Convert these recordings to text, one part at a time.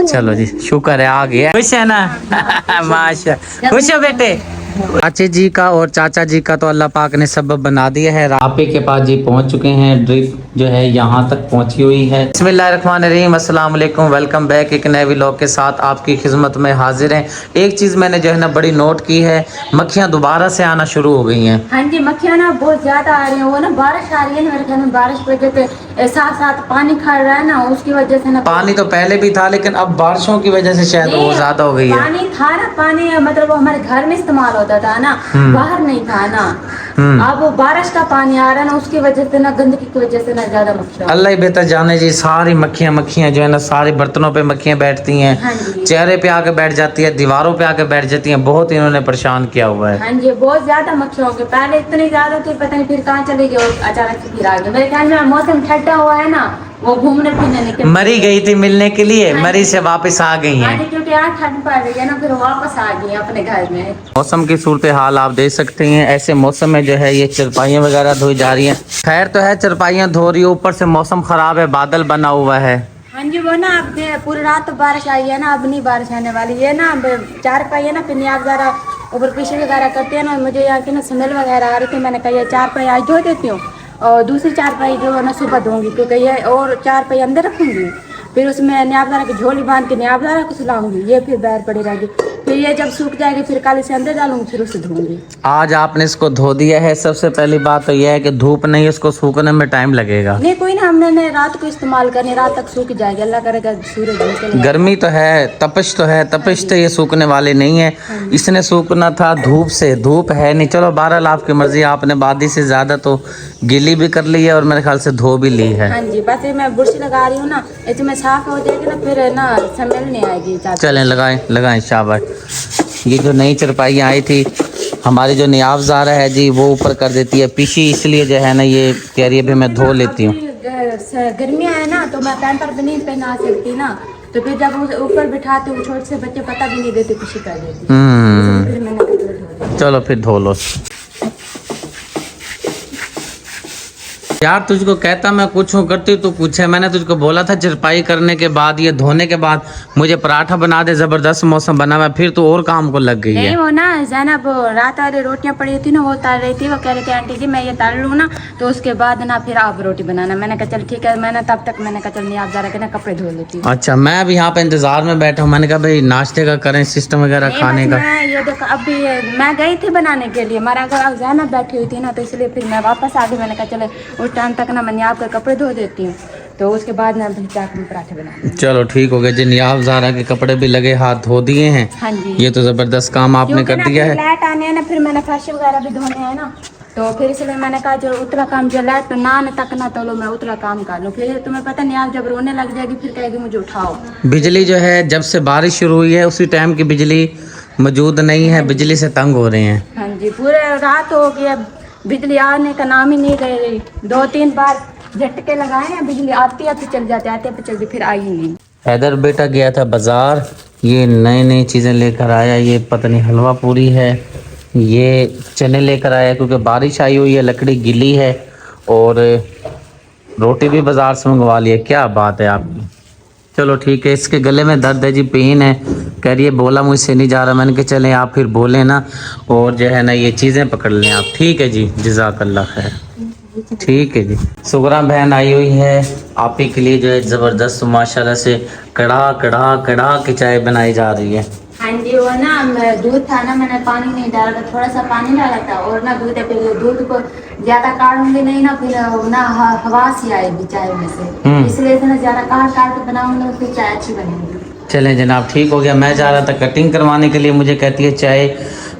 चलो जी, शुक्र है आ गया। खुश है ना? माशा, खुश हो बेटे? चाची जी का और चाचा जी का तो अल्लाह पाक ने सबब बना दिया है। रापी के पास जी पहुंच चुके हैं। ड्रिप जो है यहाँ तक पहुंची हुई है। बिस्मिल्लाहिर्रहमानिर्रहीम, अस्सलाम वालेकुम, वेलकम बैक। एक नए व्लॉग के साथ आपकी खिदमत में हाजिर हैं। एक चीज़ मैंने जो है ना बड़ी नोट की है, मक्खियाँ दोबारा से आना शुरू हो गई हैं। हाँ जी, मक्खियाँ ना बहुत ज्यादा आ रही हैं। वो ना बारिश आ रही है ना मेरे ख्याल में, बारिश की वजह से साथ साथ पानी खड़ रहा है ना, उसकी वजह से ना। पानी तो पहले भी था लेकिन अब बारिशों की वजह से शायद वो ज्यादा हो गई है। पानी था ना, पानी मतलब वो हमारे घर में इस्तेमाल होता था ना, बाहर नहीं था ना। अब वो बारिश का पानी आ रहा है ना, उसकी वजह से ना, गंदगी की वजह से ना ज्यादा मक्खियाँ। अल्लाह ही बेहतर जाने जी। सारी मक्खियाँ जो है ना, सारे बर्तनों पे मक्खियाँ बैठती हैं। हाँ, चेहरे पे आके बैठ जाती है, दीवारों पे आके बैठ जाती हैं। बहुत इन्होंने परेशान किया हुआ है। हाँ जी, बहुत ज्यादा मक्खियाँ हो गई। पहले इतनी ज्यादा थी, पता नहीं फिर कहाँ चली गई और अचानक से फिर आ गई। मेरे ख्याल में मौसम ठंडा हुआ है ना, वो घूमने फिरने निकल मरी गई थी मिलने के लिए, मरी से वापस आ गई हाँ हैं। जी, क्योंकि यहाँ ठंड पड़ रही है ना, फिर वापस आ गई अपने घर में। मौसम की सूरत हाल आप देख सकते हैं। ऐसे मौसम में जो है ये चरपाइयाँ वगैरह धोई जा रही हैं। खैर तो है, चरपाइयाँ धो रही है, ऊपर से मौसम खराब है, बादल बना हुआ है। हाँ जी, वो ना अब पूरी रात तो बारिश आई है ना, अब नहीं बारिश आने वाली है ना। अब चारपाई है ना, फिर आप जरा ऊपर पीछे वगैरह करते हैं ना, मुझे यहाँ की ना स्मेल वगैरह आ रही थी। मैंने कहा ये चारपाई आज धो देती हूँ और दूसरी चारपाई जो है ना सुबह धोंगी, क्योंकि ये और चारपाई अंदर रखूंगी, फिर उसमें न्याबदारा की झोली बांध के न्याबदारा को सुलाऊंगी, ये फिर बैर पड़ी रहेगी। फिर ये जब सूख जाएगी फिर कल इसे अंदर डालूंगी, फिर उसे धोऊंगी। आज आपने इसको धो दिया है। सबसे पहली बात तो यह है कि धूप नहीं, इसको सूखने में टाइम लगेगा। नहीं कोई ना, हमने रात को इस्तेमाल करनी, रात तक सूख जाएगी, अल्लाह करेगा सूरज निकले। गर्मी तो है, तपिश तो है, तपिश तो ये सूखने वाले नहीं है। इसने सूखना था धूप से, धूप है नहीं। चलो बहरहाल आपकी मर्जी, आपने बादी से ज्यादा तो गिली भी कर ली है और मेरे ख्याल से धो भी ली है। हाँ जी, बस ये मैं बुरशी लगा रही हूँ ना, इसमें साफ हो जाएगी ना, फिर ना स्मेल नहीं आएगी। चलें लगाएं लगाएं, शाबाश। ये जो नई चरपाइयाँ आई थी, हमारी जो नियाज़ारा है जी, वो ऊपर कर देती है पीछी, इसलिए जो है ना ये कह रही है भी मैं धो लेती हूँ। गर्मियाँ है ना, तो मैं पैंपर भी नहीं पहना सकती ना, तो फिर जब उसे ऊपर बिठाते हूँ, छोटे से बच्चे पता भी नहीं देते, पीछे कर देती। फिर मैंने कपड़े धो दिए। चलो फिर धो लो यार। तुझको कहता मैं कुछ हूँ करती तू पूछे। मैंने तुझको बोला था चरपाई करने के बाद, ये धोने के बाद मुझे पराठा बना दे, जबरदस्त मौसम बना हुआ, फिर तो और काम को लग गई है। नहीं वो ना ज़ैनब रात वाली रोटियां पड़ी थी ना, वो तार रही थी। वो कह रही थी आंटी जी मैं ये तार लूँ ना, तो उसके बाद ना फिर आप रोटी बनाना। मैंने कहा चल ठीक है। मैंने तब तक मैंने कहा चल नहीं, आप जरा के ना कपड़े धो लेती हूँ। अच्छा, मैं अभी यहाँ पे इंतजार में बैठा हूँ। मैंने कहा भाई नाश्ते का करें, सिस्टम वगैरह खाने का। ये देखो अभी मैं गई थी बनाने के लिए, हमारा घर ज़ैनब बैठी हुई थी ना, तो इसलिए फिर मैं वापस आ गई। मैंने कहा चले उस टाइम तक ना मैंने आपके कपड़े धो देती हूँ, तो उसके बाद ना जाकर मैं पराठे बना। चलो ठीक हो गया जी। नियाब ज़ारा के कपड़े भी लगे, हाथ धो दिए हैं। हाँ जी, ये तो जबरदस्त काम आपने कर दिया है। लाइट आने है ना, फिर मैंने फर्श वगैरह भी धोने हैं ना, तो फिर इसलिए मैंने कहा जो उतना काम जो लाइट तो ना तक ना, तो लो मैं उतना काम कर लूँ। फिर तुम्हें पता नहीं, आप जब रोने लग जाएगी फिर कहेगी मुझे उठाओ। बिजली जो है जब से बारिश शुरू हुई है उसी टाइम की बिजली मौजूद नहीं है, बिजली से तंग हो रहे हैं। हाँ जी, पूरे रात हो गई, बिजली आने का नाम ही नहीं ले रही। 2-3 बार झटके लगाए हैं, बिजली आती है तो चल जाते, आते पे चलती, फिर आई ही नहीं। हैदर बेटा गया था बाजार, ये नई नई चीज़ें लेकर आया। ये पता नहीं हलवा पूरी है, ये चने लेकर आया क्योंकि बारिश आई हुई है, लकड़ी गीली है, और रोटी भी बाजार से मंगवा ली है। क्या बात है आपकी। चलो ठीक है। इसके गले में दर्द है जी, पेन है, कह रही है बोला मुझसे नहीं जा रहा। मैंने कहा चलें आप फिर बोलें ना, और जो है ना ये चीज़ें पकड़ लें आप। ठीक है जी, जज़ाकल्लाह खैर। ठीक है जी। सुगरा बहन आई हुई है आप ही के लिए, जो है ज़बरदस्त माशाल्लाह से कड़ा कड़ा कड़ा की चाय बनाई जा रही है। हाँ जी, वो ना दूध था ना, मैंने पानी नहीं डाला था, थोड़ा सा पानी डाला था, और ना दूध है, फिर दूध को ज्यादा काटूंगी नहीं ना, फिर ना हवा सी आएगी चाय में से, इसलिए ना ज्यादा काट काट के बनाऊंगी, फिर चाय अच्छी बनेगी। चलें जनाब, ठीक हो गया। मैं जा रहा था कटिंग करवाने के लिए, मुझे कहती है चाय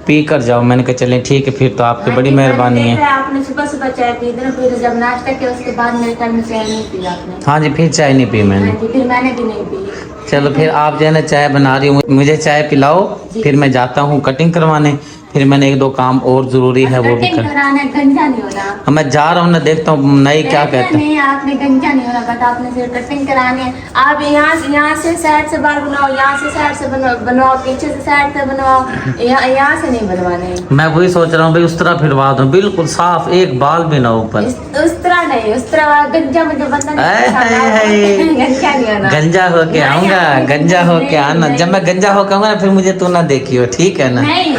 पी कर जाओ। मैंने कहा चलें ठीक है, फिर तो आपकी बड़ी मेहरबानी है। आपने सुबह सुबह चाय पी दी ना, फिर जब नाश्ता किया उसके बाद मेरे टाइम में चाय नहीं पी आपने। हाँ जी, फिर चाय नहीं पी मैंने। हाँ जी, फिर मैंने भी नहीं पी। चलो फिर आप जो है ना चाय बना रही हूँ, मुझे चाय पिलाओ, फिर मैं जाता हूँ कटिंग करवाने, फिर मैंने एक दो काम और जरूरी है वो भी कटिंग कर। कराना, गंजा नहीं होना। मैं जा रहा हूँ ना, देखता हूँ नई क्या कहते हैं। नहीं, आपने गंजा नहीं होना, बट आपने सिर्फ कटिंग करानी है। आप यहाँ से साइड से बाल बनवाओ, यहाँ से साइड से बनवाओ, पीछे से साइड से बनवाओ, यहाँ से नहीं बनवाने। मैं वही सोच रहा हूँ भाई उस तरह फिरवा दूँ, बिल्कुल साफ, एक बाल भी ना ऊपर। उस तरह नहीं, उस तरह गंजा मुझे बंदा गंजा नहीं होना। गंजा होके आऊंगा, गंजा होके आना। जब मैं गंजा होके आऊंगा ना फिर मुझे तू ना देखियो, ठीक है ना? नहीं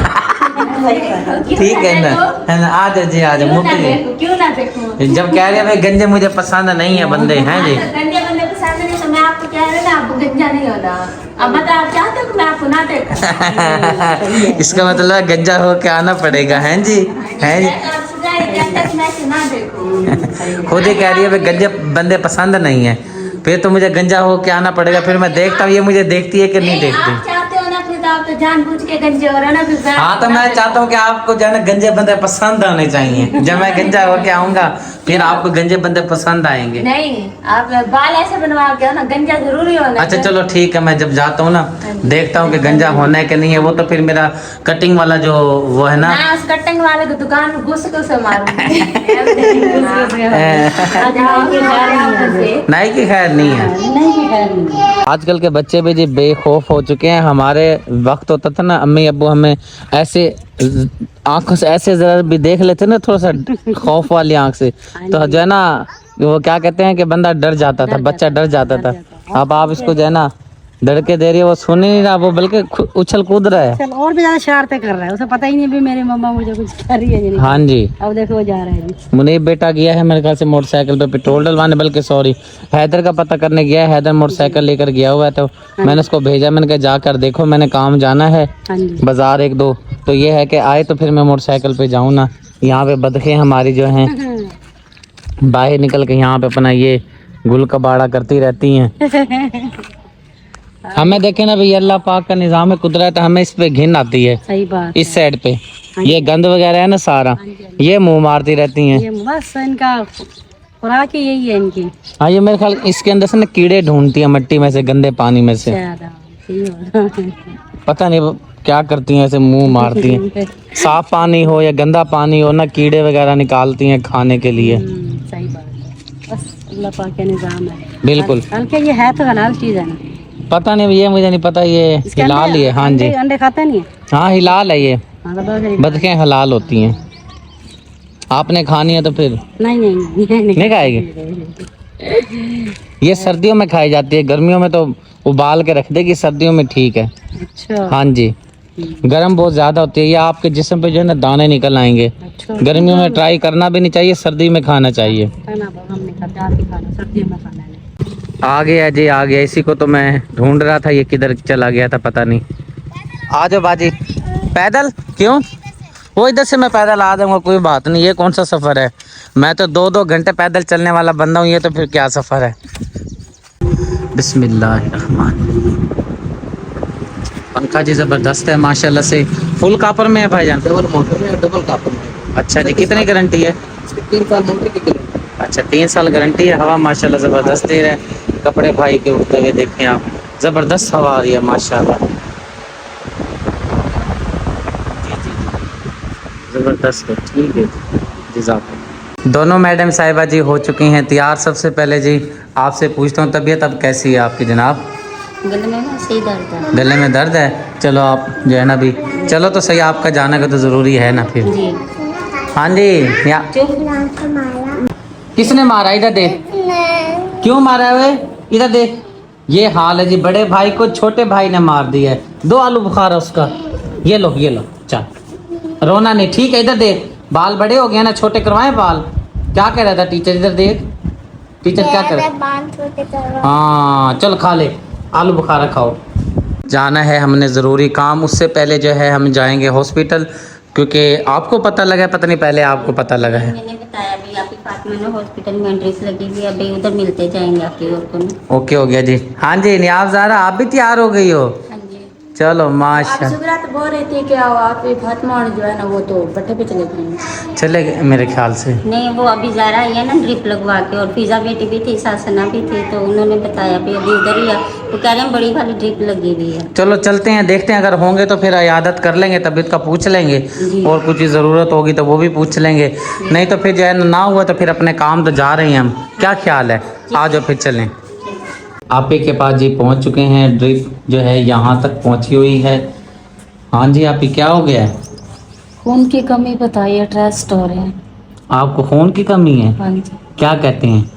ठीक है ना, है ना? आ जाओ जी, आ जाओ। क्यों ना देखूं? जब कह रहे हैं भाई गंजे मुझे पसंद नहीं है बंदे, हैं जी? गंजे बंदे पसंद नहीं तो मैं आपको कह रही ना, आपको गंजा नहीं होना। अब बता, आप चाहते हो कि मैं आपको ना देखूं? इसका मतलब है गंजा होके आना पड़ेगा, हैं जी? हैं जी? खुद ही कह रही है भाई गंजे बंदे पसंद नहीं है, फिर तो मुझे गंजा होके आना पड़ेगा। फिर मैं देखता हूँ ये मुझे देखती है कि नहीं देखती। आप चाहते हो ना, फिर तो आप तो जानबूझ के गंजे हो रहे हो ना। फिर हाँ तो मैं चाहता हूँ कि आपको जो है ना गंजे बंदे पसंद आने चाहिए। जब मैं गंजा होके आऊंगा फिर आपको गंजे बंदे पसंद आएंगे। नहीं, आप बाल ऐसे बनवा के हो ना, गंजा जरूरी होना। अच्छा चलो ठीक है, मैं जब जाता हूँ ना देखता हूँ कि गंजा होना है कि नहीं है। वो तो फिर मेरा कटिंग वाला जो वो है ना, मैं उस कटिंग वाले की दुकान में घुस के उसे मारूंगी। नाई की खैर नहीं है। आजकल के बच्चे भी जी बेखौफ हो चुके हैं। हमारे वक्त होता था ना, अम्मी अब्बू हमें ऐसे आंखों से ऐसे जरा भी देख लेते ना, थोड़ा सा खौफ वाली आंख से, तो जो है ना वो क्या कहते हैं कि बंदा डर जाता था, बच्चा डर जाता था। अब आप इसको जो है ना डर के दे रही है, वो सुन ही नहीं रहा, वो बल्कि उछल कूद रहा है। और भी ज्यादा शरारतें कर रहा है, उसे पता ही नहीं भी मेरी मम्मा मुझे कुछ कर रही है या नहीं। हाँ जी, अब देखो वो जा रहा है जी। मुनीब बेटा गया है मेरे ख्याल से मोटरसाइकिल पे पेट्रोल डलवाने, बल्कि सॉरी हैदर का पता करने गया है। हैदर मोटरसाइकिल लेकर गया हुआ है, तो मैंने उसको भेजा, मैंने कहा जाकर देखो, मैंने काम जाना है हाँ जी। बाजार एक दो, तो ये है कि आए तो फिर मैं मोटरसाइकिल पे जाऊँ ना। यहाँ पे बदखे हमारी जो हैं बाहर निकल के यहाँ पे अपना ये गुल कबाड़ा करती रहती हैं। हमें देखे ना भाई, अल्लाह पाक का निज़ाम है, कुदरत, हमें इस पे घिन आती है। सही बात। इस साइड पे ये गंद वगैरह है ना सारा, ये मुंह मारती रहती हैं। ये बस इनका खुराक ही यही है इनकी। हाँ ये मेरे ख्याल इसके अंदर से ना कीड़े ढूंढती है मिट्टी में से, गंदे पानी में से, पता नहीं क्या करती हैं, ऐसे मुंह मारती हैं। साफ पानी हो या गंदा पानी हो ना, कीड़े वगैरह निकालती हैं खाने के लिए। सही बात है, बस अल्लाह पाक का निज़ाम है। बिल्कुल, हल्के ये है तो हलाल चीज़ है ना। पता नहीं, ये मुझे नहीं पता, ये हिलाल ही है। हाँ जी, अंडे खाते नहीं है। हाँ हिलाल है ये, हाँ, तो बस बदखें हलाल होती हैं। आपने खानी है तो फिर नहीं खाएगी। ये सर्दियों में खाई जाती है, गर्मियों में तो उबाल के रख देगी, सर्दियों में ठीक है। अच्छा। हाँ जी, गर्म बहुत ज़्यादा होती है, ये आपके जिस्म पे जो है ना दाने निकल आएंगे। अच्छा। गर्मियों में ट्राई करना भी नहीं चाहिए, सर्दी में खाना चाहिए। हमने खाते ही खाना, सर्दियों में खाना है। आ गया जी, आ गया। इसी को तो मैं ढूंढ रहा था, ये किधर चला गया था पता नहीं। आ जाओ बाजी। पैदल क्यों? वो इधर से मैं पैदल आ जाऊंगा, कोई बात नहीं। ये कौन सा सफ़र है? मैं तो 2-2 घंटे पैदल चलने वाला बंदा हूँ, ये तो फिर क्या सफ़र है। बिस्मिल्लाहिर्रहमान। पंखा जी ज़बरदस्त है माशाल्लाह से। फुल कापर में है भाईजान? डबल मोटर में, डबल कापर में। अच्छा जी, कितनी गारंटी है? 3 साल मोटर की गारंटी। अच्छा 3 साल गारंटी है। हवा माशाल्लाह ज़बरदस्त दे रहा है। कपड़े भाई के उड़ते हुए देखें आप, ज़बरदस्त हवा आ रही है माशाल्लाह। ज़बरदस्त है, ठीक है जी। दोनों मैडम साहिबा जी हो चुकी हैं तैयार। सबसे पहले जी आपसे पूछता हूँ, तबीयत अब कैसी है आपकी जनाब? गले में ना सही दर्द है। गले में दर्द है? चलो आप जो है ना भी, चलो तो सही, आपका जाने का तो ज़रूरी है ना फिर। जी। हाँ जी। या किसने मारा? इधर देख, क्यों मारा है वे? इधर देख, ये हाल है जी, बड़े भाई को छोटे भाई ने मार दिया है। 2 आलू बुखारा उसका। ये लो चल, रोना नहीं, ठीक है। इधर देख, बाल बड़े हो गए ना, छोटे करवाएं बाल। क्या कह रहा था टीचर? इधर देख, टीचर क्या कर रहा? हाँ चल खा ले, आलू बुखारा खाओ। जाना है हमने ज़रूरी काम, उससे पहले जो है हम जाएंगे हॉस्पिटल, क्योंकि आपको पता लगा है, पता नहीं पहले आपको पता लगा है। मैंने बताया अभी आपके पास में ना हॉस्पिटल में एड्रेस लगी हुई है, अभी उधर मिलते जाएंगे आपके और को। ओके हो गया जी। हाँ जी नियाज़ ज़ारा, आप भी तैयार हो गई हो? हाँ जी। चलो आप माशा शुक्रात बोल रही थी कि आप फातिमा जो है ना वो तो भट्टे पे चले गए। चले गए मेरे ख्याल से। नहीं, वो अभी जा रहा है ना ड्रिप लगवा के, और फिजा बेटी भी थी, सासना भी थी, तो उन्होंने बताया भी अभी उधर ही है, तो कह रहे हैं बड़ी वाली ड्रिप लगी हुई है। चलो चलते हैं, देखते हैं, अगर होंगे तो फिर इयादत कर लेंगे, तबीयत का पूछ लेंगे, जी। और कुछ ज़रूरत होगी तो वो भी पूछ लेंगे, नहीं तो फिर जो है ना हुआ तो फिर अपने काम तो जा रहे हैं हम। क्या ख्याल है, आ जाओ फिर चलें। आप ही के पास जी पहुंच चुके हैं, ड्रिप जो है यहाँ तक पहुंची हुई है। हाँ जी, आप ही क्या हो गया है? खून की कमी बताइए, टेस्ट हो रहे हैं। आपको खून की कमी है? हाँ जी, क्या कहते हैं?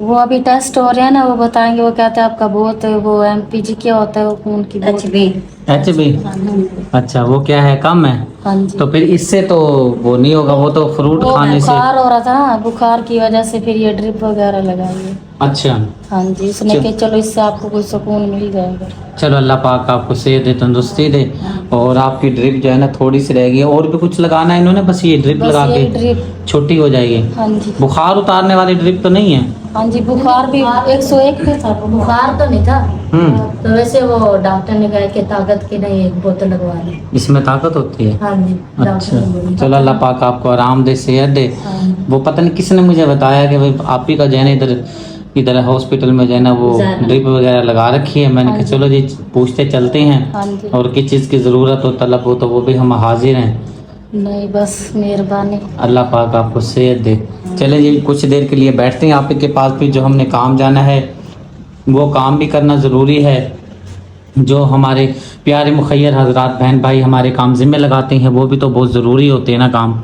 वो अभी टेस्ट हो रहे हैं ना, वो बताएंगे। वो कहते हैं आपका बहुत वो एमपीजी क्या होता है, वो खून की बहुत। HB। HB? अच्छा, वो क्या है, कम है? हाँ जी, तो फिर इससे तो वो नहीं होगा, वो तो फ्रूट वो खाने से। बुखार हो रहा था ना, बुखार की वजह से फिर ये ड्रिप वगैरह लगाइए। अच्छा, हाँ जी, उसने कहा चलो इससे आपको कुछ सुकून मिल जाएगा। चलो अल्लाह पाक आपको सेहत दे, तंदुरुस्ती दे। और आपकी ड्रिप जो है ना थोड़ी सी रह गई है, और भी कुछ लगाना है इन्होंने? बस ये ड्रिप बस लगा ये के ड्रिप। छोटी हो जाएगी। हाँ जी, बुखार उतारने वाली ड्रिप तो नहीं है? हाँ जी, बुखार भी 101 पे था। बुखार तो नहीं था, तो वैसे वो डॉक्टर ने कहा कि ताकत की नहीं, एक बोतल लगवा ली। इसमें ताकत होती है? हाँ जी, अच्छा, चलो अल्लाह पाक आपको आराम दे, सेहत दे। वो पता नहीं किसने मुझे बताया कि भाई आप ही का जो है ना इधर हॉस्पिटल में जो है ना वो ड्रिप वगैरह लगा रखी है। मैंने कहा चलो जी पूछते चलते हैं, हाँ जी। और किस चीज़ की ज़रूरत हो, तलब हो, तो वो भी हम हाजिर हैं। नहीं, बस मेहरबानी। अल्लाह पाक आपको सेहत दे। चले जी कुछ देर के लिए बैठते हैं आप ही के पास, भी जो हमने काम जाना है वो काम भी करना ज़रूरी है। जो हमारे प्यारे मुखैर हजरात बहन भाई हमारे काम ज़िम्मे लगाते हैं वो भी तो बहुत ज़रूरी होते हैं ना काम।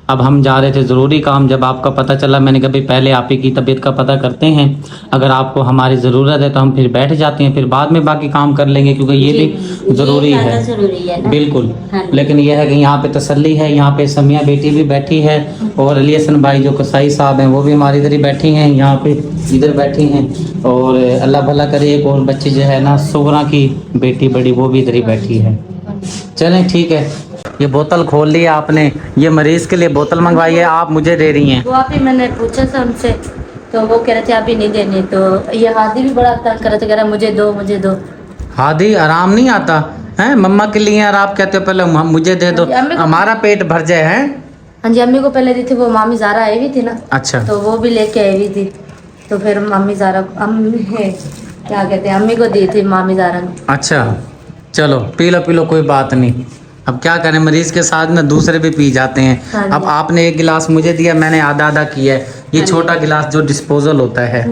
अब हम जा रहे थे ज़रूरी काम, जब आपका पता चला मैंने कहा भाई पहले आप ही की तबीयत का पता करते हैं, अगर आपको हमारी ज़रूरत है तो हम फिर बैठ जाते हैं, फिर बाद में बाकी काम कर लेंगे, क्योंकि ये भी ज़रूरी है। जरूरी है ना? बिल्कुल। हाँ। लेकिन यह है कि यहाँ पे तसल्ली है, यहाँ पे समिया बेटी भी बैठी है, और अली हसन भाई जो कसाई साहब हैं वो भी हमारी इधर ही बैठी हैं, यहाँ पे इधर बैठी हैं, और अल्लाह भला करे एक और बच्ची जो है ना सुगरा की बेटी बड़ी, वो भी इधर ही बैठी है। चलें ठीक है, ये बोतल खोल ली आपने, ये मरीज के लिए बोतल मंगवाई है, आप मुझे दे रही हैं। वो आप ही मैंने पूछा था उनसे, तो वो कह रहे थे अभी नहीं देने। तो ये हादी भी बड़ा तंग कर रहे थे, कह रहा मुझे दो मुझे दो। हादी आराम नहीं आता है मम्मा के लिए, और आप कहते हो पहले मुझे दे दो, हमारा पेट भर जाए है। हाँ जी, अम्मी को पहले दी थी, वो मामी ज़ारा आई हुई थी ना, अच्छा, तो वो भी लेके आई हुई थी, तो फिर मामी ज़ारा क्या कहते हैं, अम्मी को दी थी मामी ज़ारा ने। अच्छा, चलो पी लो कोई बात नहीं। अब क्या करें, मरीज के साथ ना दूसरे भी पी जाते हैं। हाँ जी। अब आपने एक गिलास मुझे दिया, मैंने आधा आधा किया है, ये छोटा गिलास जो डिस्पोजल होता है।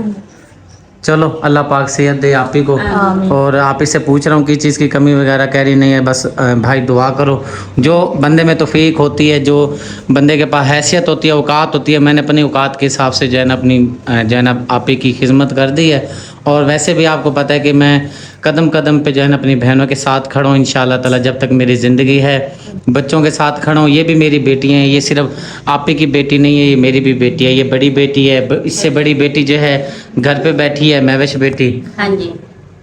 चलो अल्लाह पाक सेहत दे आप ही को। आमीन। और आप इससे पूछ रहा हूँ कि चीज़ की कमी वगैरह कह रही नहीं है, बस भाई दुआ करो, जो बंदे में तौफीक होती है, जो बंदे के पास हैसियत होती है, औकात होती है, मैंने अपनी औकात के हिसाब से जो है ना अपनी जो है ना आप ही की खिदमत कर दी है। और वैसे भी आपको पता है कि मैं कदम कदम पे जो है ना अपनी बहनों के साथ खड़ा हूँ, इंशाल्लाह ताला जब तक मेरी ज़िंदगी है, बच्चों के साथ खड़ा हूँ। ये भी मेरी बेटी हैं, ये सिर्फ आप ही की बेटी नहीं है, ये मेरी भी बेटी है, ये बड़ी बेटी है, इससे बड़ी बेटी जो है घर पे बैठी है, महविश बेटी। हाँ जी,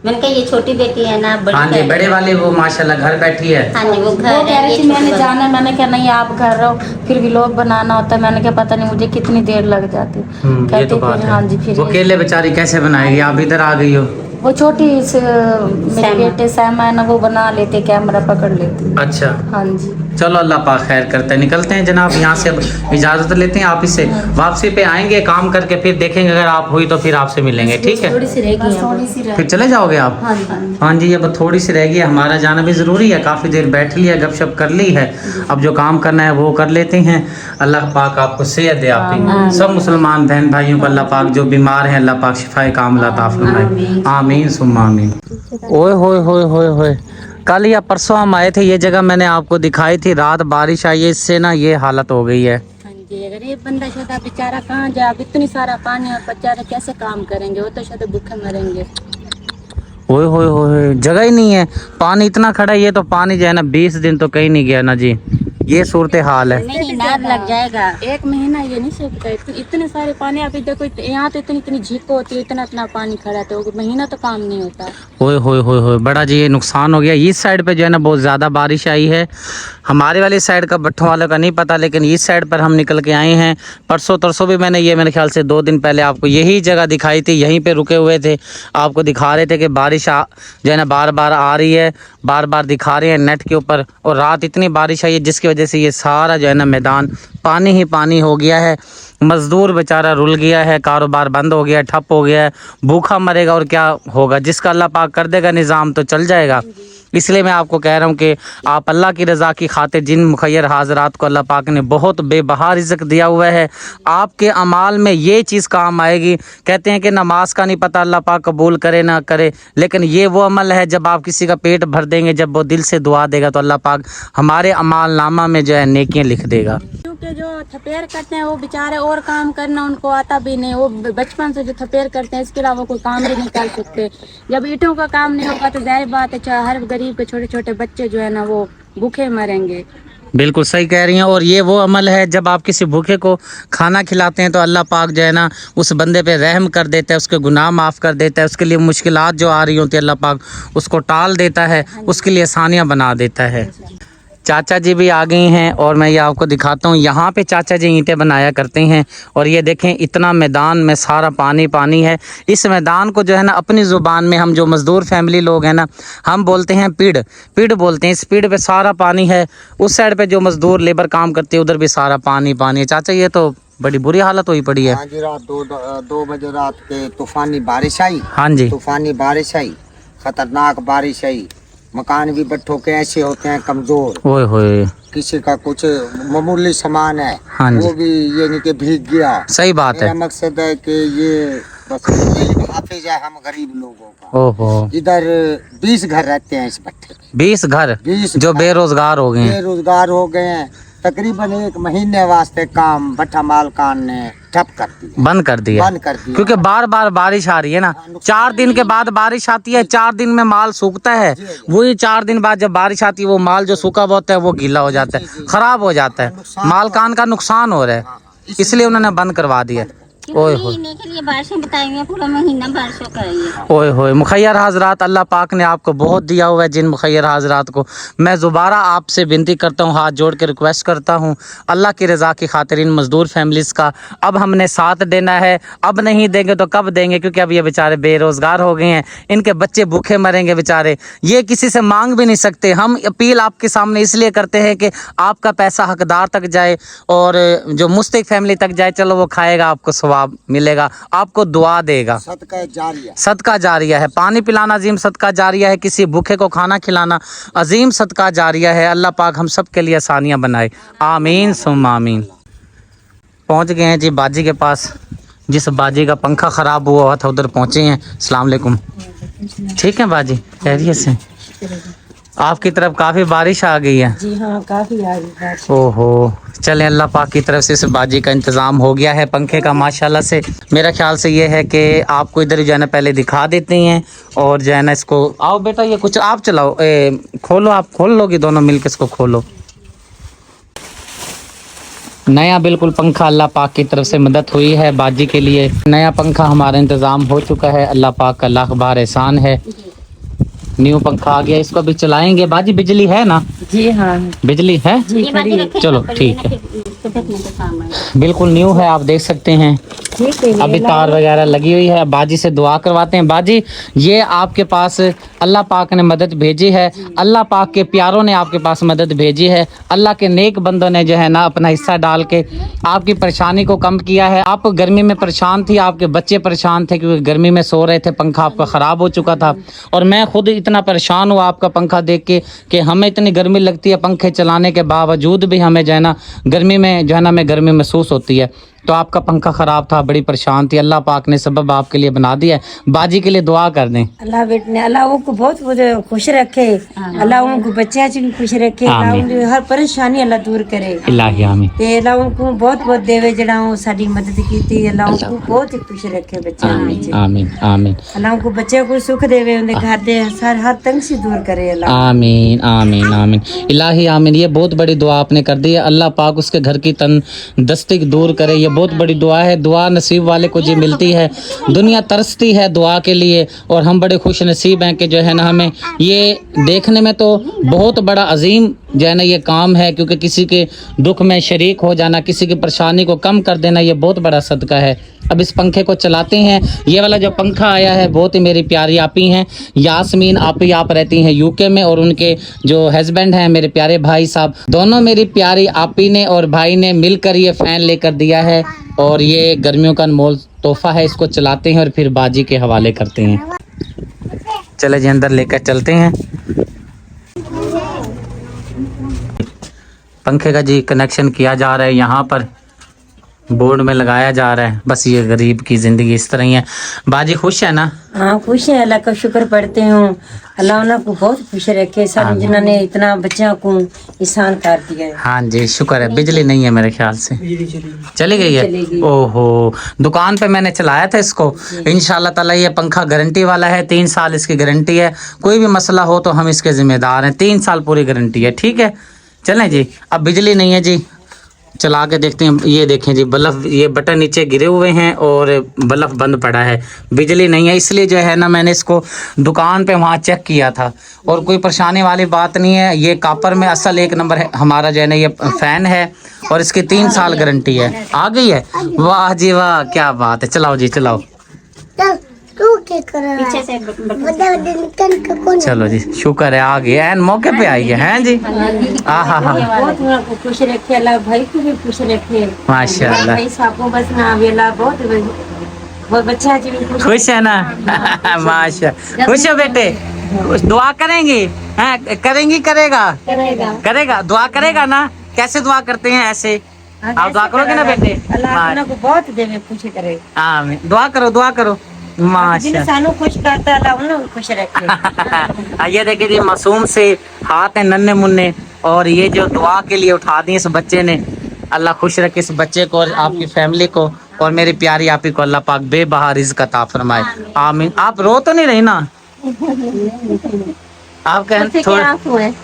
मैंने कहा ये छोटी बेटी है ना, बड़ी हाँ जी, बड़े वाले वो माशाल्लाह घर बैठी है। हाँ जी, वो घर वो कह है, रही ये थी छोटी मैंने वाली। जाना है, मैंने कहा नहीं आप घर रहो, फिर व्लॉग बनाना होता है। मैंने कहा पता नहीं मुझे कितनी देर लग जाती। ये कहती तो बात फिर हाँ जी, है। फिर वो अकेले बेचारी कैसे बनाएगी, आप इधर आ गई हो। वो छोटी मेरे बेटे सैमा है ना, वो बना लेते, कैमरा पकड़ लेती। अच्छा, हाँ जी, चलो अल्लाह पाक खैर करते हैं, निकलते हैं जनाब यहाँ से, अब इजाज़त लेते हैं आप ही से, वापसी पे आएंगे काम करके, फिर देखेंगे अगर आप हुई तो फिर आपसे मिलेंगे, ठीक है। थोड़ी सी रह गई, थोड़ी सी फिर चले जाओगे आप? हाँ जी, हाँ जी, अब थोड़ी सी रह गई है, हमारा जाना भी ज़रूरी है, काफ़ी देर बैठ लिया, गपशप कर ली है, अब जो काम करना है वो कर लेते हैं। अल्लाह पाक आपको सेहत दे, आप ही सब मुसलमान बहन भाइयों को अल्लाह पाक, जो बीमार हैं अल्लाह पाक शिफाए कामिला अता फरमाए, आमीन सुम्मा आमीन। ओए होए होए होए होए, कल या परसों हम आए थे, ये जगह मैंने आपको दिखाई थी, रात बारिश आई है, इससे ना ये हालत हो गई है। हाँ जी, अगर ये बंदा शायद बेचारा कहाँ जाए, अब इतनी सारा पानी और बेचारे कैसे काम करेंगे, वो तो शायद भूखे मरेंगे। ओए होए होए, जगह ही नहीं है, पानी इतना खड़ा है, ये तो पानी जो है ना 20 दिन तो कहीं नहीं गया ना जी। ये सूरत हाल है। महीना लग जाएगा। 1 महीना ये नहीं सूखता है। इतने सारे पानी आप देखो, यहाँ तो इतनी झीक होती है, इतना पानी खड़ा है, तो महीना तो काम नहीं होता। ओए होए होए होए, बड़ा जी ये नुकसान हो गया। इस साइड पे जो है ना बहुत ज़्यादा बारिश आई है। हमारे वाली साइड का भट्ठों वालों का नहीं पता, लेकिन इस साइड पर हम निकल के आए हैं। परसों तरसों भी मैंने ये मेरे ख्याल से 2 दिन पहले आपको यही जगह दिखाई थी, यहीं पे रुके हुए थे, आपको दिखा रहे थे कि बारिश जो है ना बार बार आ रही है, बार बार दिखा रहे हैं नेट के ऊपर। और रात इतनी बारिश आई है जिसकी वजह से ये सारा जो है ना मैदान पानी ही पानी हो गया है। मजदूर बेचारा रुल गया है, कारोबार बंद हो गया है, ठप हो गया है, भूखा मरेगा और क्या होगा। जिसका अल्लाह पाक कर देगा निज़ाम तो चल जाएगा। इसलिए मैं आपको कह रहा हूँ कि आप अल्लाह की रज़ा की खातिर जिन मुखय्यर हाज़रात को अल्लाह पाक ने बहुत बेबहा रिज़्क़ दिया हुआ है, आपके अमाल में ये चीज़ काम आएगी। कहते हैं कि नमाज का नहीं पता अल्लाह पाक कबूल करे ना करे, लेकिन ये वो अमल है जब आप किसी का पेट भर देंगे, जब वो दिल से दुआ देगा तो अल्लाह पाक हमारे अमाल नामा में जो है नेकियां लिख देगा। क्योंकि जो थपेर करते हैं वो बेचारे और काम करना उनको आता भी नहीं, वो बचपन से जो थपेर करते हैं इसके अलावा कोई काम भी नहीं कर सकते। जब ईंटों का काम नहीं होगा तो जाहिर बात है हर गरीब के छोटे छोटे बच्चे जो है ना वो भूखे मरेंगे। बिल्कुल सही कह रही हैं। और ये वो अमल है जब आप किसी भूखे को खाना खिलाते हैं तो अल्लाह पाक जो है ना उस बंदे पे रहम कर देता है, उसके गुनाह माफ़ कर देता है, उसके लिए मुश्किलात जो आ रही होती है अल्लाह पाक उसको टाल देता है, उसके लिए आसानियाँ बना देता है। चाचा जी भी आ गई हैं और मैं ये आपको दिखाता हूँ। यहाँ पे चाचा जी ईंटें बनाया करते हैं और ये देखें इतना मैदान में सारा पानी पानी है। इस मैदान को जो है ना अपनी ज़ुबान में हम जो मज़दूर फैमिली लोग हैं ना हम बोलते हैं पीड़ बोलते हैं। इस पीड़ पे सारा पानी है। उस साइड पे जो मज़दूर लेबर काम करते हैं उधर भी सारा पानी पानी है। चाचा ये तो बड़ी बुरी हालत हुई पड़ी है। हाँ जी, रात 2 बजे रात के तूफानी बारिश आई। हाँ जी, तूफानी बारिश आई, खतरनाक बारिश आई। मकान भी बट्ठों के ऐसे होते हैं कमजोर, ओए होए, किसी का कुछ मामूली सामान है हाँ जी, वो भी ये नहीं कि भीग गया। सही बात मेरा है। मकसद है कि ये बस यही हाफिज है हम गरीब लोगों का। ओहो, इधर 20 घर रहते हैं इस भट्टे में। 20 घर 20 जो बेरोजगार हो गए हैं। बेरोजगार हो गए हैं। तकरीबन 1 महीने वास्ते काम भट्ठा मालकान ने ठप कर दिया, बंद कर दिया क्योंकि बार बार बारिश आ रही है ना। 4 दिन के बाद बारिश आती है, 4 दिन में माल सूखता है। वही 4 दिन बाद जब बारिश आती है वो माल जो सूखा होता है वो गीला हो जाता है, खराब हो जाता है, मालकान का नुकसान हो रहा है। इसलिए उन्होंने बंद करवा दिया। ओए होए, महीने के लिए बारिशें बताई हुई हैं, पूरा महीना बारिशों का है। ओए होए, मुखय्यर हाजरात अल्लाह पाक ने आपको बहुत दिया हुआ है। जिन मुखय्यर हाजरात को मैं दोबारा आपसे विनती करता हूँ, हाथ जोड़ के रिक्वेस्ट करता हूँ, अल्लाह की रज़ा की खातिर इन मज़दूर फैमिलीज़ का अब हमने साथ देना है। अब नहीं देंगे तो कब देंगे, क्योंकि अब ये बेचारे बेरोज़गार हो गए हैं, इनके बच्चे भूखे मरेंगे बेचारे, ये किसी से मांग भी नहीं सकते। हम अपील आपके सामने इसलिए करते हैं कि आपका पैसा हकदार तक जाए और जो मुस्तहिक फैमिली तक जाए। चलो वो खाएगा, आपको सवाब मिलेगा, आपको दुआ देगा। सदका जारिया, सदका जारिया है। पानी पिलाना अजीम सदका जारिया है, किसी भूखे को खाना खिलाना अजीम सदका जारिया है। अल्लाह पाक हम सब के लिए आसानियाँ बनाए, आमीन सुम आमीन। पहुँच गए हैं जी बाजी के पास। जिस बाजी का पंखा ख़राब हुआ था उधर पहुँचे हैं। अस्सलाम वालेकुम। ठीक है बाजी, खैरियत से? आपकी तरफ काफ़ी बारिश आ गई है। जी हाँ, काफी आ गई। ओहो, चलें अल्लाह पाक की तरफ से इस बाजी का इंतज़ाम हो गया है पंखे का माशाल्लाह से। मेरा ख्याल से ये है कि आपको इधर जो है ना पहले दिखा देते हैं और जो है ना इसको, आओ बेटा ये कुछ आप चलाओ, खोलो, आप खोल लोगी दोनों मिलकर इसको खोलो। नया बिल्कुल पंखा अल्लाह पाक की तरफ से मदद हुई है बाजी के लिए। नया पंखा हमारा इंतज़ाम हो चुका है, अल्लाह पाक का लाख बार एहसान है। न्यू पंखा आ गया, इसको भी चलाएंगे। बाजी बिजली है ना? जी हाँ, बिजली है, ये बाजी रखें, चलो ठीक है। तो देखने के काम आए। बिल्कुल न्यू है, आप देख सकते हैं। अभी तार वगैरह लगी हुई है। बाजी से दुआ करवाते हैं। बाजी ये आपके पास अल्लाह पाक ने मदद भेजी है, अल्लाह पाक के प्यारों ने आपके पास मदद भेजी है। अल्लाह के नेक बंदों ने जो है ना अपना हिस्सा डाल के आपकी परेशानी को कम किया है। आप गर्मी में परेशान थी, आपके बच्चे परेशान थे क्योंकि गर्मी में सो रहे थे, पंखा आपका ख़राब हो चुका था। और मैं खुद इतना परेशान हुआ आपका पंखा देख के कि हमें इतनी गर्मी लगती है, पंखे चलाने के बावजूद भी हमें जो है ना गर्मी में जो है ना हमें गर्मी महसूस होती है। तो आपका पंखा ख़राब था, बड़ी परेशान थी, अल्लाह पाक ने सबब आपके लिए बना दिया है। बाजी के लिए दुआ कर दें। अल्लाह बेटने अल्लाह उनको बहुत खुश रखे, अल्लाह उनको बच्चे भी खुश रखे, अल्लाह उनकी हर परेशानी अल्लाह दूर करे। इलाही आमीन। ते अल्लाह उनको बहुत बहुत देवे जड़ा साडी मदद की थी, अल्लाह उनको बहुत ही खुश रखे बच्चे आमीन आमीन आमीन। अल्लाह उनको बच्चे को सुख देवे, उनके घर दे हर तंग से दूर करे अल्लाह। आमीन आमीन आमीन इलाही आमीन। ये बहुत बड़ी दुआ आपने कर दी है, अल्लाह पाक उसके घर की तंदुरुस्ती दूर करे। ये बहुत बड़ी दुआ है, दुआ नसीब वाले को जी मिलती है। दुनिया तरसती है दुआ के लिए और हम बड़े खुश नसीब हैं कि जो है ना हमें ये देखने में तो बहुत बड़ा अजीम जो है ना ये काम है, क्योंकि किसी के दुख में शरीक हो जाना, किसी की परेशानी को कम कर देना, ये बहुत बड़ा सदका है। अब इस पंखे को चलाते हैं। ये वाला जो पंखा आया है बहुत ही मेरी प्यारी आपी हैं यास्मीन आपी, आप रहती हैं यूके में, और उनके जो हस्बैंड हैं मेरे प्यारे भाई साहब, दोनों मेरी प्यारी आपी ने और भाई ने मिलकर ये फ़ैन लेकर दिया है और ये गर्मियों का अनमोल तोहफा है। इसको चलाते हैं और फिर बाजी के हवाले करते हैं। चले जी अंदर लेकर चलते हैं। पंखे का जी कनेक्शन किया जा रहा है, यहाँ पर बोर्ड में लगाया जा रहा है। बस ये गरीब की ज़िंदगी इस तरह ही है। बाजी खुश है ना? हाँ खुश है, अल्लाह का शुक्र पढ़ते हूँ, अल्लाह उनको बहुत खुश रखे, सब जिन्होंने इतना बच्चों को एहसान कर दिया है। हाँ जी शुक्र है। बिजली नहीं है मेरे ख्याल से, चली गई है। ओहो, दुकान पे मैंने चलाया था इसको। इंशाल्लाह ताला ये पंखा गारंटी वाला है, 3 साल इसकी गारंटी है। कोई भी मसला हो तो हम इसके जिम्मेदार हैं। 3 साल पूरी गारंटी है, ठीक है। चलें जी, अब बिजली नहीं है जी, चला के देखते हैं। ये देखें जी बल्ब, ये बटन नीचे गिरे हुए हैं और बल्ब बंद पड़ा है, बिजली नहीं है। इसलिए जो है ना मैंने इसको दुकान पे वहाँ चेक किया था और कोई परेशानी वाली बात नहीं है। ये कापर में असल 1 नंबर है हमारा जो है ना ये फ़ैन है और इसकी 3 साल गारंटी है। आ गई है, वाह जी वाह, क्या बात है। चलाओ जी चलाओ, पीछे से चलो जी शुक्र है आ गई, एन मौके पे आई है। हैं जी हाँ बहुत उनको खुश रखे, अल्लाह भाई को भी खुश रखे माशाल्लाह। भाई साहब को बस ना अल्लाह बहुत बच्चा जी भी खुश है ना? माशा, खुश हो बेटे? दुआ करेंगी? हैं करेंगी? करेगा दुआ करेगा ना? कैसे दुआ करते हैं? ऐसे आप दुआ करोगे ना बेटे? अल्लाह को बहुत देवे खुश करे। आमीन। दुआ करो माशा। सानू खुश करता है, अल्लाह उन्हें खुश रखे। ये देखिए जी मासूम से हाथ है नन्हे मुन्ने, और ये जो दुआ के लिए उठा दी इस बच्चे ने। अल्लाह खुश रखे इस बच्चे को और आपकी फैमिली को, और मेरी प्यारी आपी को अल्लाह पाक बेबहा रिज़्क़ अता फरमाए। आमीन। आप रो तो नहीं रही ना? आप कहें थोड़ा,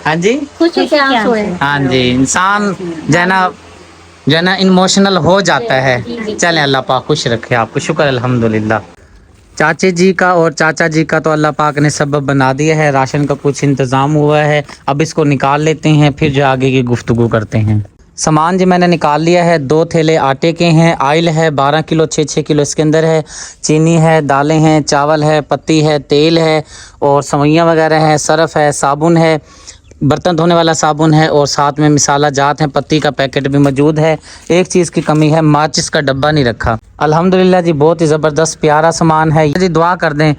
हाँ जी खुशी के आंसू है। हाँ जी, इंसान जो है ना इमोशनल हो जाता है। चलें, अल्लाह पाक खुश रखे आपको। शुक्र अल्हम्दुलिल्लाह। चाचे जी का और चाचा जी का तो अल्लाह पाक ने सबब बना दिया है, राशन का कुछ इंतज़ाम हुआ है। अब इसको निकाल लेते हैं, फिर जो आगे की गुफ्तगू करते हैं। सामान जी मैंने निकाल लिया है। 2 थैले आटे के हैं, आयल है 12 किलो, 6 किलो इसके अंदर है, चीनी है, दालें हैं, चावल है, पत्ती है, तेल है और सवैयाँ वगैरह है, सरफ है, साबुन है, बर्तन धोने वाला साबुन है और साथ में मिसाला जात है, पत्ती का पैकेट भी मौजूद है। एक चीज़ की कमी है, माचिस का डब्बा नहीं रखा। अल्हम्दुलिल्लाह जी बहुत ही ज़बरदस्त प्यारा सामान है जी। दुआ कर दें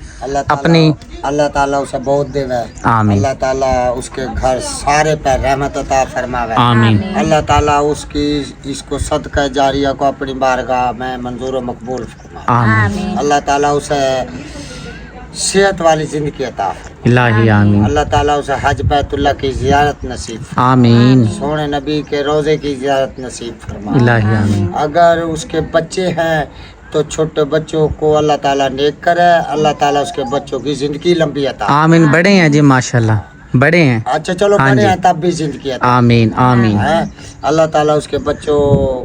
अपनी, अल्लाह ताला उसे बहुत देवे। आमीन। अल्लाह ताला उसके घर सारे पर रहमत अता फरमावे। आमीन। अल्लाह ताला उसकी इसको सदका जारिया को अपनी बारगाह में मंजूर व मकबूल फरमाए। आमीन। अल्लाह ताला उसे सेहत वाली जिंदगी अता फरमाए। इलाही आमीन। अल्लाह ताला उसे हज बैतुल्लाह की ज़ियारत नसीब, आमीन। सोने नबी के रोज़े की ज़ियारत नसीब फरमाए। इलाही आमीन। अगर उसके बच्चे हैं तो छोटे बच्चों को अल्लाह ताला नेक करे, अल्लाह ताला उसके बच्चों की जिंदगी लंबी अता। आमीन। बड़े हैं जी माशाल्लाह, बड़े हैं। अच्छा चलो हाँ बड़े जी। हैं तब भी जिंदगी अता। आमीन आमीन। है अल्लाह ताला उसके बच्चों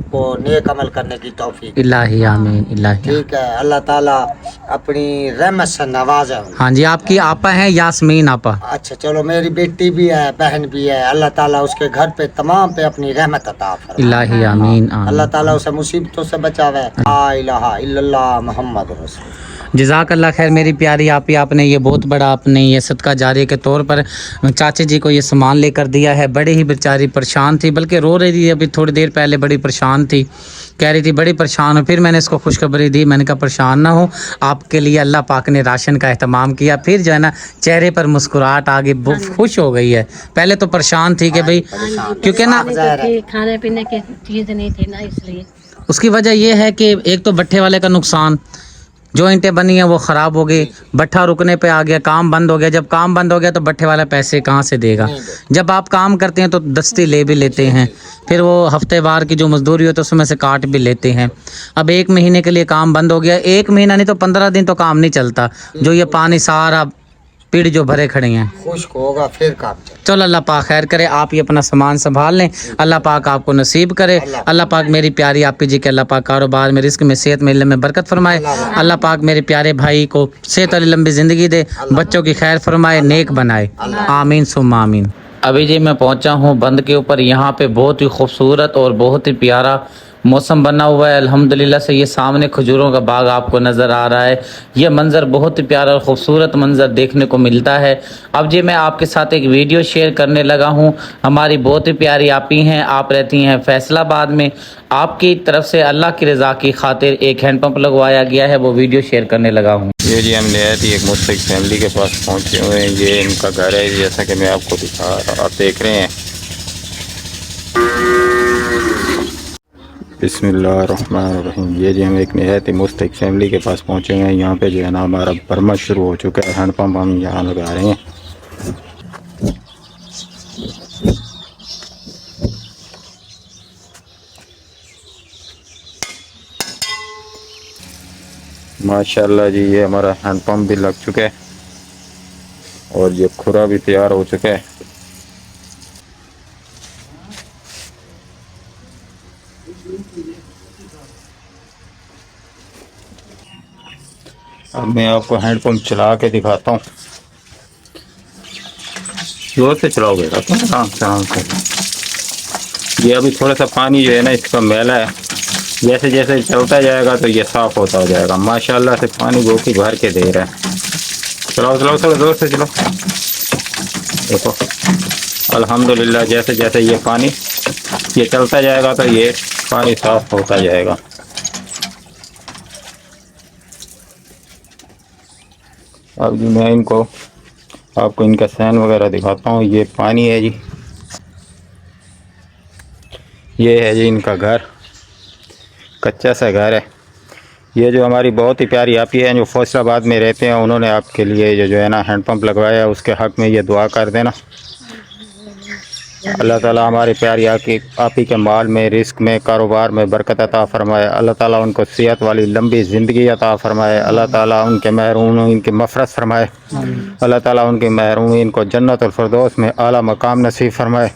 को नेक अमल करने की तौफीक। इलाही आमीन। इलाही। ठीक है, अल्लाह ताला अपनी रहमत से नवाजा। हाँ जी, आपकी आपा है यास्मीन आपा। अच्छा चलो मेरी बेटी भी है, बहन भी है, अल्लाह ताला उसके घर पे तमाम पे अपनी रहमत अता फरमाए। इलाही आमीन अल्लाह आमीन। ताला उसे मुसीबतों से बचावे। ला इलाहा इल्लल्लाह मुहम्मद रसूल। जज़ाकल्लाह खैर मेरी प्यारी आपी, आपने ये बहुत बड़ा अपने ये सदका जारिया के तौर पर चाचे जी को ये सामान लेकर दिया है। बड़े ही बेचारी परेशान थी, बल्कि रो रही थी अभी थोड़ी देर पहले, बड़ी परेशान थी, कह रही थी बड़ी परेशान हो। फिर मैंने इसको खुशखबरी दी, मैंने कहा परेशान ना हो, आपके लिए अल्लाह पाक ने राशन का एहतमाम किया। फिर जो है ना चेहरे पर मुस्कुराहट आ गई, बहुत खुश हो गई है। पहले तो परेशान थी कि भाई क्योंकि ना खाने पीने की चीज़ नहीं थी ना, इसलिए उसकी वजह यह है कि एक तो भट्ठे वाले का नुकसान, जो ईंटें बनी हैं वो ख़राब हो गई, भट्ठा रुकने पे आ गया, काम बंद हो गया। जब काम बंद हो गया तो भट्ठे वाला पैसे कहाँ से देगा? जब आप काम करते हैं तो दस्ती ले भी लेते हैं, फिर वो हफ्तेवार की जो मजदूरी होती है उसमें से काट भी लेते हैं। अब 1 महीने के लिए काम बंद हो गया, 1 महीना नहीं तो 15 दिन तो काम नहीं चलता। जो ये पानी सारा पीड़ जो भरे खड़े हैं, खुश्क होगा फिर काम चले। चलो अल्लाह पाक खैर करे, आप ये अपना सामान संभाल लें, अल्लाह पाक आपको नसीब करे। अल्लाह पाक मेरी प्यारी आपी जी के अल्लाह पाक कारोबार में, रिस्क में, सेहत में, इल्म में बरकत फरमाए। अल्लाह पाक मेरे प्यारे भाई को सेहत वाली लंबी ज़िंदगी दे, बच्चों की खैर फरमाए, नेक बनाए, आमीन सुम्मा आमीन। अभी जी मैं पहुंचा हूं बंद के ऊपर। यहाँ पे बहुत ही खूबसूरत और बहुत ही प्यारा मौसम बना हुआ है अल्हम्दुलिल्लाह से। ये सामने खजूरों का बाग आपको नज़र आ रहा है। ये मंज़र बहुत ही प्यारा और ख़ूबसूरत मंज़र देखने को मिलता है। अब जी मैं आपके साथ एक वीडियो शेयर करने लगा हूँ। हमारी बहुत ही प्यारी आपी हैं, आप रहती हैं फैसलाबाद में। आपकी तरफ से अल्लाह की रज़ा की खातिर एक हैंडपम्प लगवाया गया है, वो वीडियो शेयर करने लगा हूँ। ये जी हम नहायत ही एक मुस्तक फैमिली के पास पहुँचे हुए हैं। ये इनका घर है, जैसा कि मैं आपको दिखा रहा, आप देख रहे हैं। बिस्मिल्लाहिर्रहमानिर्रहीम। ये जी हम एक नहायत ही मुस्तक फैमिली के पास पहुँचे हुए हैं। यहाँ पे जो है ना हमारा बर्मा शुरू हो चुका है, हैंडपम्प हम यहाँ लगा रहे हैं। माशाल्लाह जी, ये हमारा हैंडपम्प भी लग चुका है और ये खुरा भी तैयार हो चुका है। अब मैं आपको हैंडपम्प चला के दिखाता हूँ। जोर से चलाओगे, आराम से। ये अभी थोड़ा सा पानी जो है ना इसका मैला है, जैसे जैसे चलता जाएगा तो ये साफ़ होता जाएगा। माशाल्लाह से पानी बहुत ही भर के दे रहा है। चलाओ चलाओ चलो, जोर से चलो। देखो अल्हम्दुलिल्लाह, जैसे जैसे ये पानी ये चलता जाएगा तो ये पानी साफ़ होता जाएगा। अब जी मैं आपको इनका सैन वगैरह दिखाता हूँ। ये पानी है जी, ये है जी इनका घर, कच्चा सा घर है। ये जो हमारी बहुत ही प्यारी आपी है जो फैसलाबाद में रहते हैं, उन्होंने आपके लिए जो है ना हैंडपम्प लगवाया है। उसके हक़ में ये दुआ कर देना, अल्लाह ताला हमारी प्यारी आपी के माल में, रिस्क में, कारोबार में बरकत अता फरमाए। अल्लाह ताला उनको सेहत वाली लंबी ज़िंदगी अता फरमाए। अल्लाह ताला उनके महरूम इनकी मफ़रत फरमाए। अल्लाह ताला उनके महरूम इनको जन्नतुल फ़िरदौस में आला मकाम नसीब फरमाए।